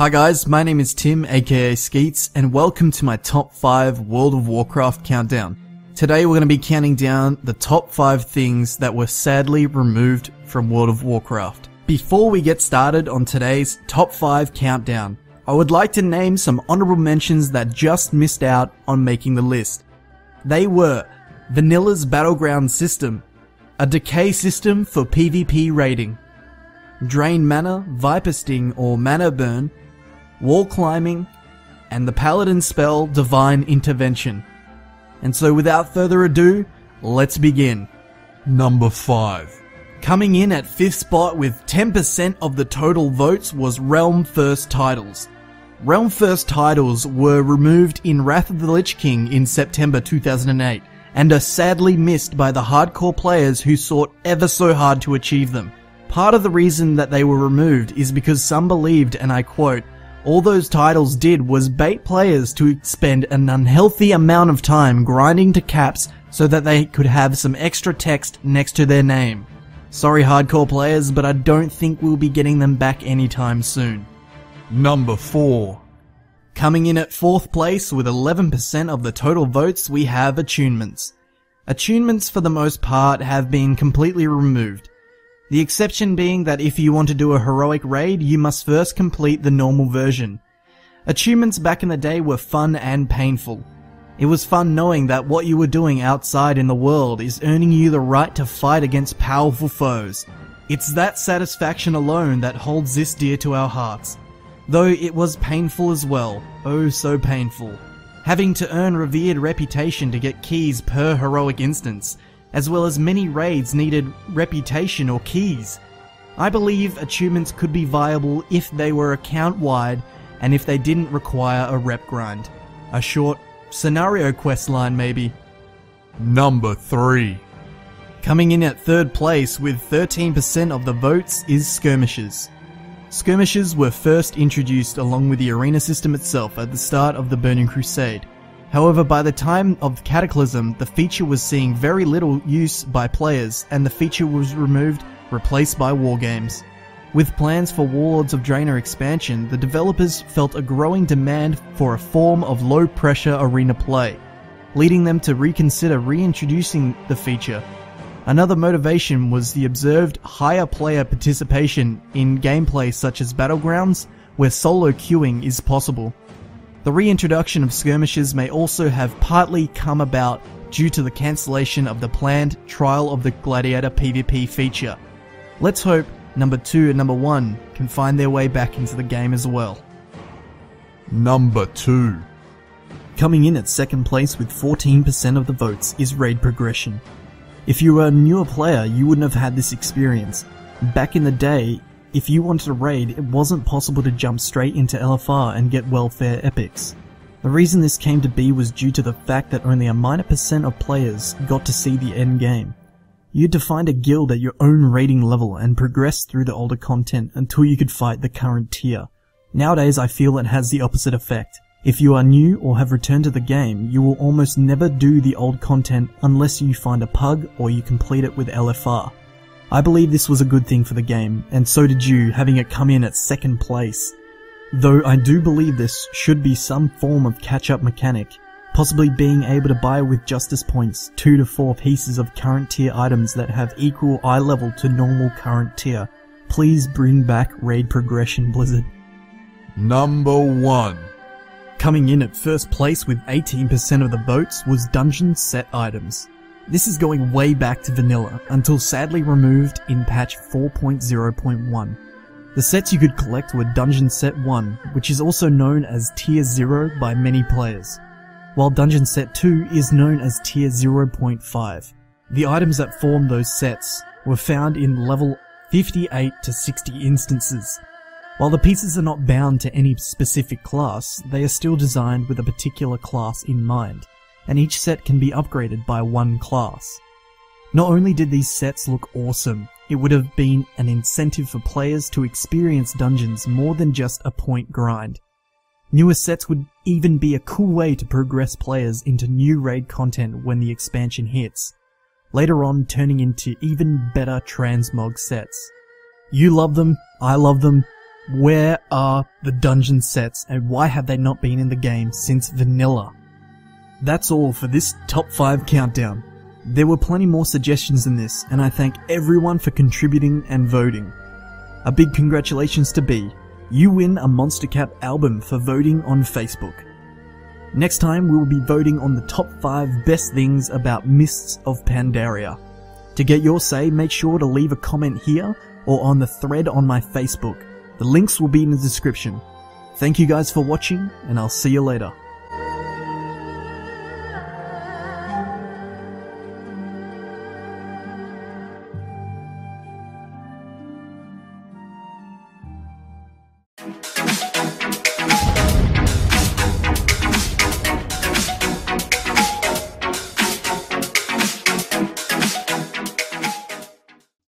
Hi guys, my name is Tim aka Skeetz and welcome to my top 5 World of Warcraft countdown. Today we're going to be counting down the top 5 things that were sadly removed from World of Warcraft. Before we get started on today's top 5 countdown, I would like to name some honorable mentions that just missed out on making the list. They were Vanilla's Battleground system, a decay system for PvP raiding, Drain Mana, Viper Sting or Mana Burn, Wall Climbing, and the Paladin spell Divine Intervention. And so without further ado, let's begin. Number 5. Coming in at 5th spot with 10% of the total votes was Realm First titles. Realm First titles were removed in Wrath of the Lich King in September 2008 and are sadly missed by the hardcore players who sought ever so hard to achieve them. Part of the reason that they were removed is because some believed, and I quote, "All those titles did was bait players to spend an unhealthy amount of time grinding to caps so that they could have some extra text next to their name. Sorry hardcore players, but I don't think we'll be getting them back anytime soon." Number 4. Coming in at 4th place with 11% of the total votes, we have attunements. Attunements for the most part have been completely removed. The exception being that if you want to do a heroic raid, you must first complete the normal version. Achievements back in the day were fun and painful. It was fun knowing that what you were doing outside in the world is earning you the right to fight against powerful foes. It's that satisfaction alone that holds this dear to our hearts. Though it was painful as well, oh so painful. Having to earn revered reputation to get keys per heroic instance, as well as many raids needed reputation or keys. I believe achievements could be viable if they were account-wide and if they didn't require a rep grind. A short scenario quest line maybe. Number 3. Coming in at 3rd place with 13% of the votes is Skirmishes. Skirmishes were first introduced along with the arena system itself at the start of the Burning Crusade. However, by the time of Cataclysm, the feature was seeing very little use by players, and the feature was removed, replaced by wargames. With plans for Warlords of Draenor expansion, the developers felt a growing demand for a form of low-pressure arena play, leading them to reconsider reintroducing the feature. Another motivation was the observed higher player participation in gameplay such as Battlegrounds, where solo queuing is possible. The reintroduction of skirmishes may also have partly come about due to the cancellation of the planned Trial of the Gladiator PvP feature. Let's hope number 2 and number 1 can find their way back into the game as well. Number 2. Coming in at 2nd place with 14% of the votes is Raid Progression. If you were a newer player, you wouldn't have had this experience. Back in the day, if you wanted to raid, it wasn't possible to jump straight into LFR and get welfare epics. The reason this came to be was due to the fact that only a minor percent of players got to see the end game. You had to find a guild at your own raiding level and progress through the older content until you could fight the current tier. Nowadays I feel it has the opposite effect. If you are new or have returned to the game, you will almost never do the old content unless you find a pug or you complete it with LFR. I believe this was a good thing for the game, and so did you, having it come in at 2nd place. Though I do believe this should be some form of catch-up mechanic, possibly being able to buy with Justice Points 2 to 4 pieces of current tier items that have equal eye level to normal current tier. Please bring back Raid Progression, Blizzard. Number 1. Coming in at 1st place with 18% of the votes was Dungeon Set items. This is going way back to vanilla, until sadly removed in patch 4.0.1. The sets you could collect were Dungeon Set 1, which is also known as Tier 0 by many players, while Dungeon Set 2 is known as Tier 0.5. The items that formed those sets were found in level 58 to 60 instances. While the pieces are not bound to any specific class, they are still designed with a particular class in mind, and each set can be upgraded by one class. Not only did these sets look awesome, it would have been an incentive for players to experience dungeons more than just a point grind. Newer sets would even be a cool way to progress players into new raid content when the expansion hits, later on turning into even better transmog sets. You love them, I love them, Where are the dungeon sets and why have they not been in the game since vanilla? That's all for this top 5 countdown. There were plenty more suggestions than this, and I thank everyone for contributing and voting. A big congratulations to B. You win a Monstercat album for voting on Facebook. Next time we will be voting on the top 5 best things about Mists of Pandaria. To get your say, make sure to leave a comment here or on the thread on my Facebook. The links will be in the description. Thank you guys for watching, and I'll see you later.